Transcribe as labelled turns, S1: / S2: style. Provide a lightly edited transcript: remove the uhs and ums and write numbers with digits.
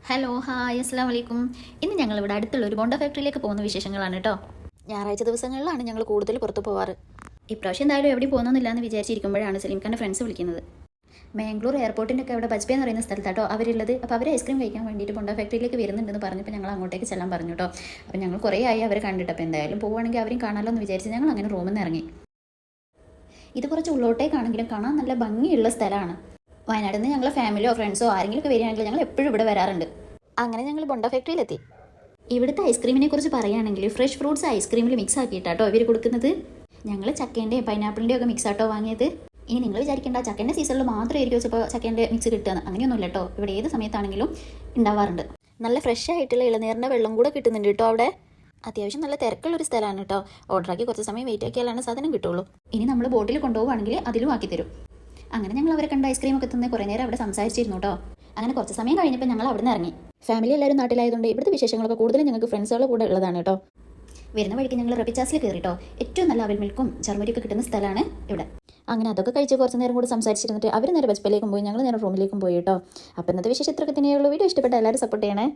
S1: Hello hi അസ്സാം വലൈക്കും. ഇന്ന് ഞങ്ങളിവിടെ അടുത്തുള്ള ഒരു ബോണ്ട ഫാക്ടറിയിലേക്ക് പോകുന്ന വിശേഷങ്ങളാണ് കേട്ടോ. ഞായറാഴ്ച ദിവസങ്ങളിലാണ് ഞങ്ങൾ കൂടുതൽ പുറത്ത് പോവാറ്. ഇപ്രാവശ്യം എന്തായാലും എവിടെ പോകുന്നില്ല എന്ന് വിചാരിച്ചിരിക്കുമ്പോഴാണ് സലീംഖാൻ്റെ ഫ്രണ്ട്സ് വിളിക്കുന്നത്. മാംഗ്ലൂർ എയർപോർട്ടിൻ്റെ ഒക്കെ അവിടെ ബജ്പേ എന്ന് പറയുന്ന സ്ഥലത്താട്ടോ അവരുള്ളത്. അപ്പോൾ അവർ ഐസ്ക്രീം കഴിക്കാൻ വേണ്ടിയിട്ട് ബോണ്ട ഫാക്ടറിയിലേക്ക് വരുന്നുണ്ടെന്ന് പറഞ്ഞപ്പോൾ ഞങ്ങൾ അങ്ങോട്ടേക്ക് ചെല്ലാൻ പറഞ്ഞു കേട്ടോ. അപ്പോൾ ഞങ്ങൾ കുറേ ആയി അവരെ കണ്ടിട്ട്, അപ്പോൾ എന്തായാലും പോവുകയാണെങ്കിൽ അവരും കാണാമല്ലോ എന്ന് വിചാരിച്ച് ഞങ്ങൾ അങ്ങനെ റൂമിൽ നിന്ന് ഇറങ്ങി. ഇത് കുറച്ച് ഉള്ളോട്ടേക്കാണെങ്കിലും കാണാൻ നല്ല ഭംഗിയുള്ള സ്ഥലമാണ്. വയനാട്ടിൽ നിന്ന് ഞങ്ങൾ ഫാമിലിയോ ഫ്രണ്ട്സോ ആരെങ്കിലുമൊക്കെ വരികയാണെങ്കിൽ ഞങ്ങൾ എപ്പോഴും ഇവിടെ വരാറുണ്ട്. അങ്ങനെ ഞങ്ങൾ ബോണ്ട ഫാക്ടറിയിലെത്തി. ഇവിടുത്തെ ഐസ്ക്രീമിനെ കുറിച്ച് പറയുകയാണെങ്കിൽ ഫ്രഷ് ഫ്രൂട്ട്സ് ഐസ്ക്രീമിൽ മിക്സ് ആക്കിയിട്ടാട്ടോ ഇവർ കൊടുക്കുന്നത്. ഞങ്ങൾ ചക്കേൻ്റെയും പൈനാപ്പിളിൻ്റെയും ഒക്കെ മിക്സ് ആട്ടോ വാങ്ങിയത്. ഇനി നിങ്ങൾ വിചാരിക്കേണ്ട ചക്കേൻ്റെ സീസണിൽ മാത്രമായിരിക്കും ചിലപ്പോൾ ചക്കേൻ്റെ മിക്സ് കിട്ടുകയെന്ന്. അങ്ങനെയൊന്നുമില്ല കേട്ടോ, ഇവിടെ ഏത് സമയത്താണെങ്കിലും ഉണ്ടാവാറുണ്ട്. നല്ല ഫ്രഷ് ആയിട്ടുള്ള ഇളനീറിൻ്റെ വെള്ളം കൂടെ കിട്ടുന്നുണ്ട് കേട്ടോ അവിടെ. അത്യാവശ്യം നല്ല തിരക്കുള്ളൊരു സ്ഥലമാണ് കേട്ടോ. ഓർഡറാക്കി കുറച്ച് സമയം വെയിറ്റ് ആക്കിയാലാണ് സാധനം കിട്ടുള്ളൂ. ഇനി നമ്മൾ ബോട്ടിൽ കൊണ്ടുപോവുകയാണെങ്കിൽ അതിലും ആക്കി തരും. അങ്ങനെ ഞങ്ങൾ അവരെ കണ്ട ഐസ്ക്രീം ഒക്കെ തന്നെ കുറേ നേരം അവിടെ സംസാരിച്ചിരുന്നു കേട്ടോ. അങ്ങനെ കുറച്ച് സമയം കഴിഞ്ഞപ്പോൾ ഞങ്ങൾ അവിടെ നിന്ന് ഇറങ്ങി. ഫാമിലി എല്ലാവരും നാട്ടിലായതുകൊണ്ട് ഇവിടുത്തെ വിശേഷങ്ങളൊക്കെ കൂടുതലും ഞങ്ങൾക്ക് ഫ്രണ്ട്സുകളുടെ കൂടെ ഉള്ളതാണ് കേട്ടോ. വരുന്ന വഴിക്ക് ഞങ്ങൾ റബിച്ചാസിൽ കയറിട്ടോ. ഏറ്റവും നല്ല അവൽ മിൽക്കും ചർമരിയൊക്കെ കിട്ടുന്ന സ്ഥലമാണ് ഇവിടെ. അങ്ങനെ അതൊക്കെ കഴിച്ച് കുറച്ച് നേരം കൂടെ സംസാരിച്ചിരുന്നിട്ട് അവർ നേരെ ബജ്പയിലേക്കും പോയി, ഞങ്ങൾ നേരെ റൂമിലേക്കും പോയി കേട്ടോ. അപ്പോൾ ഇന്നത്തെ വിശേഷം ഇത്രയൊക്കെ തന്നെയുള്ളൂ. വീഡിയോ ഇഷ്ടപ്പെട്ട എല്ലാവരും സപ്പോർട്ട് ചെയ്യണേ.